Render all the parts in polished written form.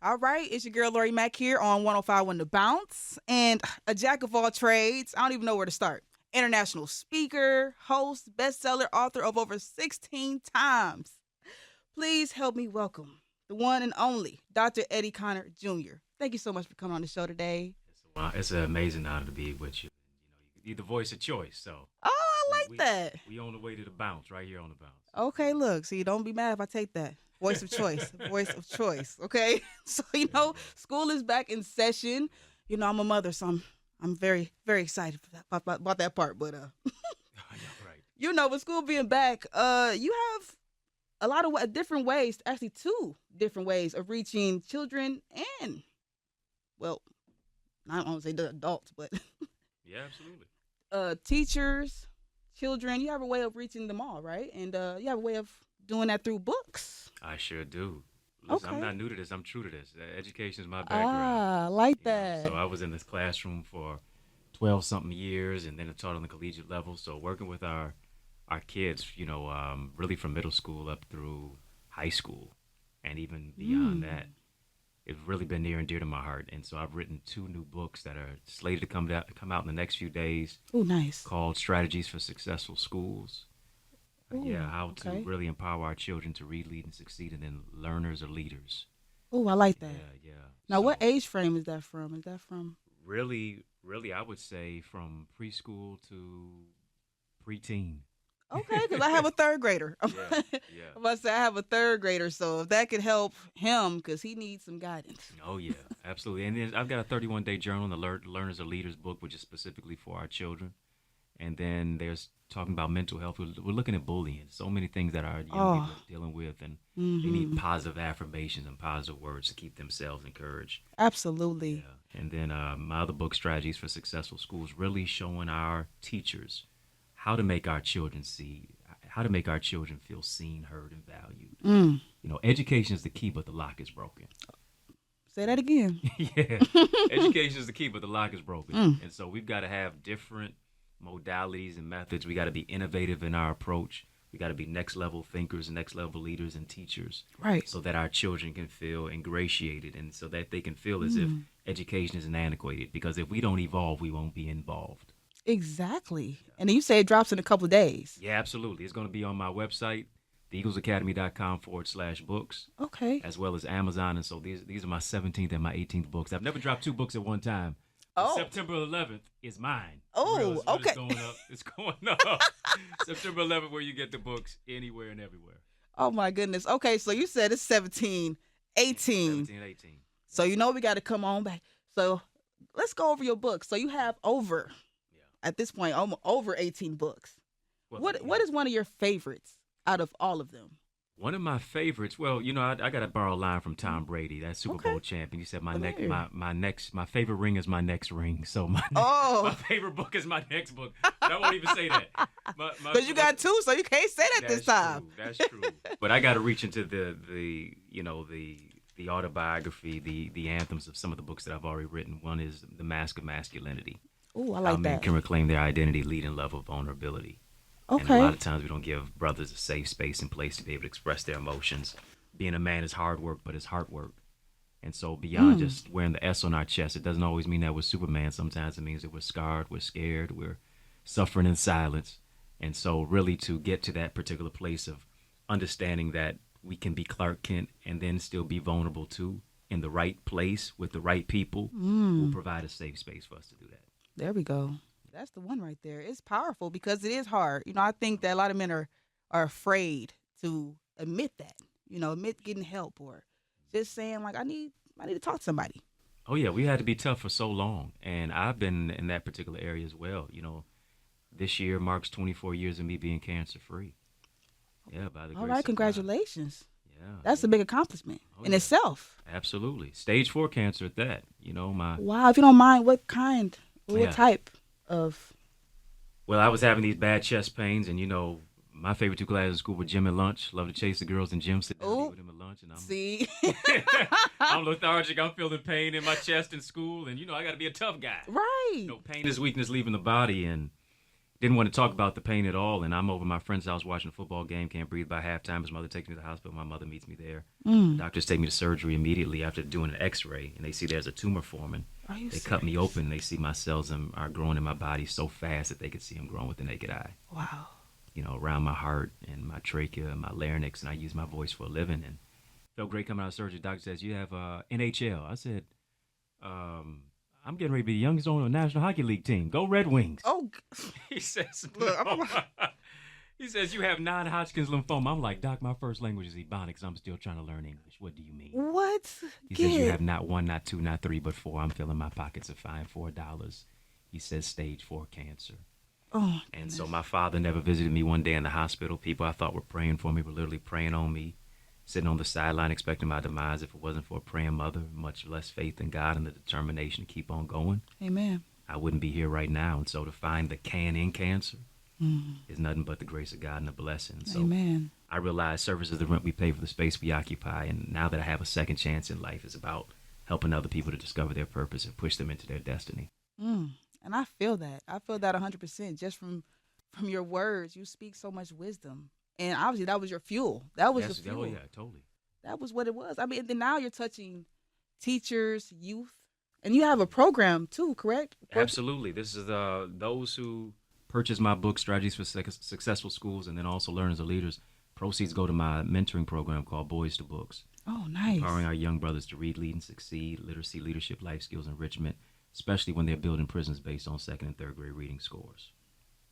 All right, it's your girl Lori Mack here on 105.1 The Bounce, and a jack of all trades. I don't even know where to start. International speaker, host, bestseller, author of over 16 times. Please help me welcome the one and only Dr. Eddie Connor Jr. Thank you so much for coming on the show today. It's an amazing honor to be with you. You're the voice of choice, so Oh, I we like we, that. we on the way to the bounce right here on the bounce. Okay, look, see, don't be mad if I take that. Voice of choice, voice of choice. Okay, so There you go. school is back in session. I'm a mother, so I'm very very excited about that part. But Yeah, right. with school being back, you have a lot of different ways, actually two different ways of reaching children and, well, I don't want to say the adults, but Yeah, absolutely. teachers, children. You have a way of reaching them all, right? And you have a way of doing that through books. I sure do. Listen, I'm Okay. not new to this. I'm true to this. Education is my background. Ah, I like You know, that. so I was in this classroom for 12 something years, and then I taught on the collegiate level. So working with our kids, really from middle school up through high school, and even beyond that, it's really been near and dear to my heart. And so I've written two new books that are slated to come out in the next few days, Oh, nice. called Strategies for Successful Schools. Ooh, How to okay. really empower our children to read, lead, and succeed, and then learners are leaders. Oh, I like that. Yeah. Now, what So age frame is that from? Is that from? really, I would say from preschool to preteen. Okay, because I have a third grader. Yeah, I yeah. must say I have a third grader, so if that could help him, because he needs some guidance. Oh yeah, absolutely. And then I've got a 31-day journal, the Learners are Leaders book, which is specifically for our children. And then there's talking about mental health. We're looking at bullying. So many things that our young people Oh, are dealing with, and they need mm-hmm. positive affirmations and positive words to keep themselves encouraged. Absolutely. Yeah. And then my other book, Strategies for Successful Schools, really showing our teachers how to make our children how to make our children feel seen, heard, and valued. Mm. Education is the key, but the lock is broken. Say that again. Yeah, education is the key, but the lock is broken. Mm. And so we've got to have different modalities and methods. We got to be innovative in our approach. We got to be next level thinkers, next level leaders, and teachers, Right. so that our children can feel ingratiated, and so that they can feel as if education is antiquated. Because if we don't evolve, we won't be involved. Exactly. And then you say it drops in a couple of days. Yeah, absolutely. It's going to be on my website, theeaglesacademy.com/books, Okay. as well as Amazon. And so these are my 17th and my 18th books. I've never dropped two books at one time. Oh. September 11th is mine. Oh, For real, it's okay. going up. It's going up. September 11th, where you get the books anywhere and everywhere. Oh my goodness. Okay, so you said it's 17, 18. 17 and 18. So we got to come on back. So let's go over your books. So you have over, Yeah. at this point, over 18 books. Well, What is one of your favorites out of all of them? one of my favorites? Well, I got to borrow a line from Tom Brady, that Super Okay. Bowl champion. He said my Let me next hear. my favorite ring is my next ring. So my Oh. my favorite book is my next book. But I won't even say that. Because you got two, so you can't say that this time. That's true. But I got to reach into the autobiography, the anthems of some of the books that I've already written. One is The Mask of Masculinity. Oh, I How like men that. can reclaim their identity, lead in love of vulnerability. And a Okay. lot of times we don't give brothers a safe space and place to be able to express their emotions. Being a man is hard work, but it's heart work. And so beyond just wearing the S on our chest, it doesn't always mean that we're Superman. Sometimes it means that we're scarred, we're scared, we're suffering in silence. And so really to get to that particular place of understanding that we can be Clark Kent and then still be vulnerable too, in the right place with the right people, will provide a safe space for us to do that. There we go. That's the one right there. It's powerful because it is hard. I think that a lot of men are afraid to admit that. Admit getting help or just saying like I need to talk to somebody. Oh yeah, we had to be tough for so long, and I've been in that particular area as well. This year marks 24 years of me being cancer free. Yeah, by the All grace right, of congratulations. God. That's a big accomplishment Oh, in yeah. itself. Absolutely, stage 4 cancer at that. My Wow, if you don't mind, what kind, what Yeah. type of? Well, I was having these bad chest pains, and my favorite two classes in school were gym and lunch. Love to chase the girls in gym, sit down and Ooh. eat with them at lunch, and See, I'm lethargic. I'm feeling pain in my chest in school, and I got to be a tough guy. right? Pain is weakness leaving the body, and didn't want to talk about the pain at all. And I'm over at my friend's house watching a football game, can't breathe by halftime. His mother takes me to the hospital. My mother meets me there. The doctors take me to surgery immediately after doing an x-ray, and they see there's a tumor forming. Are you They serious? cut me open. They see my cells are growing in my body so fast that they could see them growing with the naked eye. Wow. You know, around my heart and my trachea and my larynx, and I use my voice for a living. And felt great coming out of surgery. The doctor says, you have NHL. I said, I'm getting ready to be the youngest on a National Hockey League team. Go Red Wings. Oh, He says, Look, no. He says, you have non-Hodgkin's lymphoma. I'm like, Doc, my first language is Ebonics. I'm still trying to learn English. What do you mean? what? He says, you have not one, not two, not three, but four. I'm filling my pockets of fine $4. He says, stage 4 cancer. Oh, And so my father never visited me one day in the hospital. People I thought were praying for me were literally praying on me, sitting on the sideline expecting my demise. If it wasn't for a praying mother, much less faith in God and the determination to keep on going, amen. I wouldn't be here right now. And so to find the can in cancer is nothing but the grace of God and a blessing. So Amen. I realize service is the rent we pay for the space we occupy. And now that I have a second chance in life, it's about helping other people to discover their purpose and push them into their destiny. And I feel that. I feel that 100% just from your words. You speak so much wisdom. And obviously that was your fuel. That was Yes, the fuel. oh, yeah, totally. That was what it was. I mean, and then now you're touching teachers, youth, and you have a program too, correct? Absolutely. This is those who purchase my book, Strategies for Successful Schools, and then also Learners and Leaders. Proceeds go to my mentoring program called Boys to Books, Oh, nice. empowering our young brothers to read, lead, and succeed, literacy, leadership, life skills, enrichment, especially when they're building prisons based on second and third grade reading scores.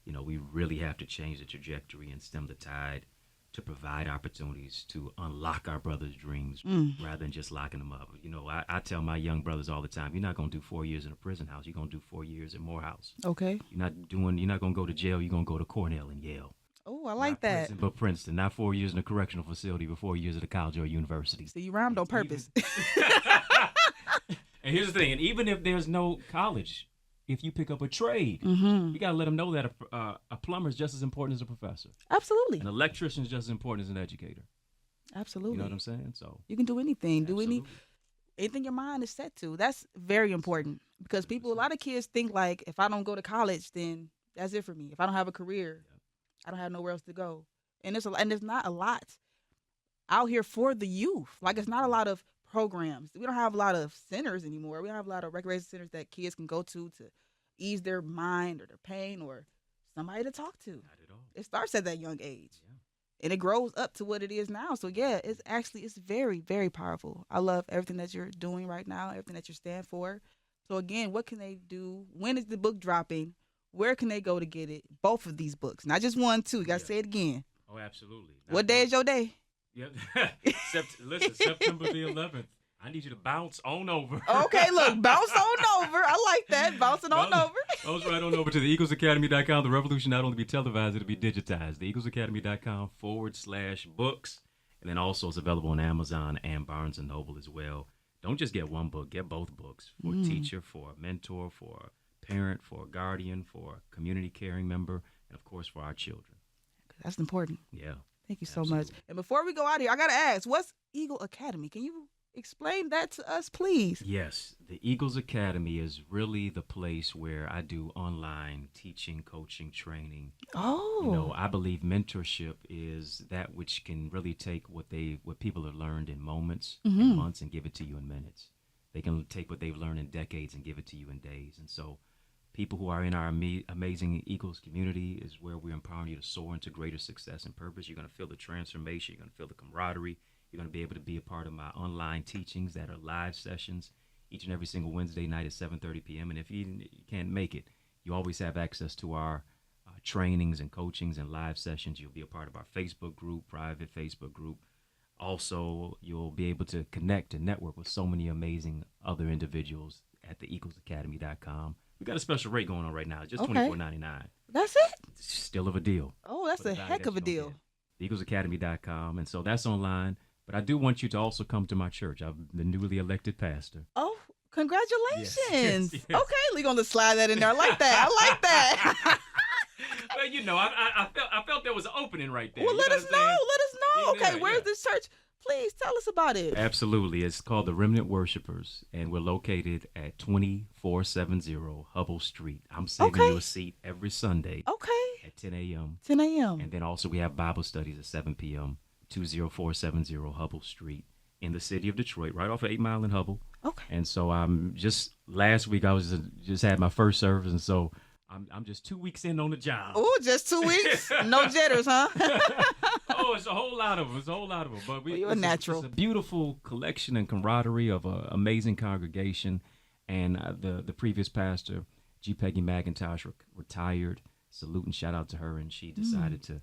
You know, we really have to change the trajectory and stem the tide to provide opportunities to unlock our brothers' dreams rather than just locking them up. You know, I tell my young brothers all the time, you're not going to do 4 years in a prison house. You're going to do 4 years in Morehouse. Okay. You're not going to go to jail. You're going to go to Cornell and Yale. Oh, I like Not that. Princeton, but Princeton. Not 4 years in a correctional facility, but 4 years at a college or a university. So you rhymed on purpose. And here's the thing, and even if there's no college, if you pick up a trade, Mm-hmm. you got to let them know that a plumber is just as important as a professor. Absolutely. An electrician is just as important as an educator. Absolutely. You know what I'm saying? So You can do anything. Do absolutely. anything your mind is set to. That's very important because a lot of kids think like, if I don't go to college, then that's it for me. If I don't have a career, I don't have nowhere else to go. And there's not a lot out here for the youth. Like, it's not a lot of programs. We don't have a lot of centers anymore. We don't have a lot of recreation centers that kids can go to ease their mind or their pain or somebody to talk to. Not at all. It starts at that young age. Yeah. And it grows up to what it is now. So yeah, it's very, very powerful. I love everything that you're doing right now, everything that you stand for. So again, what can they do? When is the book dropping? Where can they go to get it? Both of these books, not just one, two. You gotta say it again. Oh, absolutely. What day is your day? Yep. Listen, September the 11th. I need you to bounce on over. Okay, look, bounce on over. I like that. Bouncing on over. Bounce right on over to the EaglesAcademy.com. The revolution not only be televised, it'll be digitized. The EaglesAcademy.com/books. And then also it's available on Amazon and Barnes & Noble as well. Don't just get one book. Get both books. For a teacher, for a mentor, for a parent, for a guardian, for a community caring member, and of course for our children. That's important. Yeah. Thank you so Absolutely. much. And before we go out of here, I gotta ask, what's Eagle Academy? Can you explain that to us, please? Yes, the Eagles Academy is really the place where I do online teaching, coaching, training. Oh. You know, I believe mentorship is that which can really take what people have learned in moments, in months, and give it to you in minutes. They can take what they've learned in decades and give it to you in days. And so people who are in our amazing Eagles community is where we're empowering you to soar into greater success and purpose. You're going to feel the transformation. You're going to feel the camaraderie. You're going to be able to be a part of my online teachings that are live sessions each and every single Wednesday night at 7:30 p.m. And if you can't make it, you always have access to our trainings and coachings and live sessions. You'll be a part of our Facebook group, private Facebook group. Also, you'll be able to connect and network with so many amazing other individuals at the EaglesAcademy.com. We got a special rate going on right now, just Okay. $24.99. That's it? It's still of a deal. Oh, that's for the a value heck that of a you're gonna deal. get. EaglesAcademy.com, and so that's online. But I do want you to also come to my church. I'm the newly elected pastor. Oh, congratulations. Yes, yes. Okay, we're going to slide that in there. I like that. I like that. Well, you know, I felt there was an opening right there. Well, You let know us what know. I'm saying? Let us know. Yeah, Okay, where's yeah. this church? Please tell us about it. Absolutely. It's called the Remnant Worshipers, and we're located at 2470 Hubble Street. I'm saving Okay. you a seat every Sunday. Okay. at 10 a.m. 10 a.m. And then also we have Bible studies at 7 p.m. 20470 Hubble Street in the city of Detroit, right off of 8 Mile and Hubble. Okay. And so just last week I was just had my first service, and so I'm just 2 weeks in on the job. Oh, just 2 weeks? No jitters, huh? Oh, it's a whole lot of them. It's a whole lot of them. But you're natural. It's a beautiful collection and camaraderie of an amazing congregation. And the previous pastor, G. Peggy McIntosh, retired. Salute and shout out to her. And she decided to,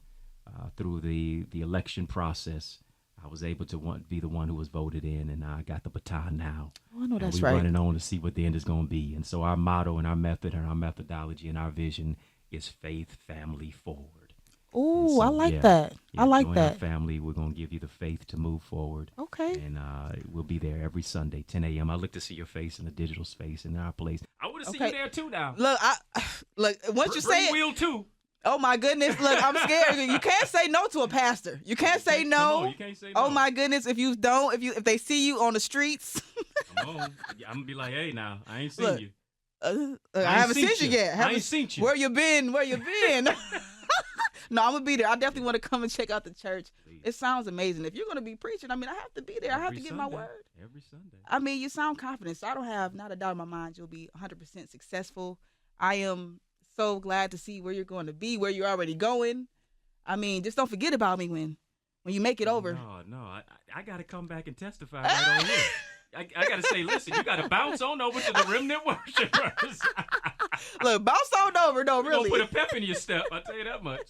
through the election process, I was able to be the one who was voted in, and I got the baton now. Oh, I know that's and we're right. running on to see what the end is going to be. And so our motto and our method and our methodology and our vision is faith, family, forward. Oh, so, I like that. Yeah, I like join that. Our family, we're going to give you the faith to move forward. Okay. And we'll be there every Sunday, 10 a.m. I look to see your face in the digital space in our place. I want to see you there too now. Look, once you say it. Will too. Oh my goodness! Look, I'm scared. You can't say no to a pastor. You can't say no. Come on, you can't say no. Oh my goodness! If they see you on the streets, come on. I'm gonna be like, hey, now I ain't seen you. I haven't seen you yet. I ain't seen you. Where you been? Where you been? No, I'm gonna be there. I definitely want to come and check out the church. Please. It sounds amazing. If you're gonna be preaching, I mean, I have to be there. I have to get my word. Every Sunday. I mean, you sound confident, so I don't have not a doubt in my mind you'll be 100% successful. I am so glad to see where you're going to be, where you're already going. I mean, just don't forget about me when you make it over. No, I got to come back and testify right on here. I got to say, listen, you got to bounce on over to the remnant worshipers. Look, bounce on over, no, really. Put a pep in your step, I'll tell you that much.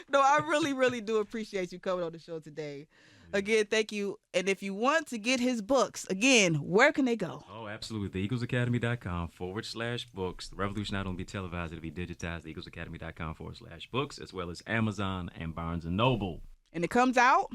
No, I really, really do appreciate you coming on the show today. Again, thank you. And if you want to get his books, again, where can they go? Oh, absolutely. TheEaglesAcademy.com/books. The revolution not only be televised, it'll be digitized. TheEaglesAcademy.com/books, as well as Amazon and Barnes & Noble. And it comes out?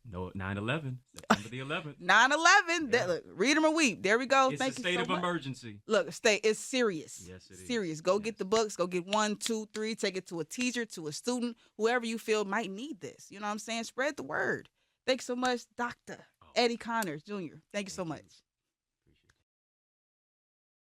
No, 9/11, September the 11th. 9/11. Yeah. Look, read them or weep. There we go. It's Thank a you so state of much. emergency. Look, it's serious. Yes, it is. Serious. Go get the books. Go get 1, 2, 3. Take it to a teacher, to a student, whoever you feel might need this. You know what I'm saying? Spread the word. Thanks so much, Dr. Eddie Connors, Jr. Thank you so much.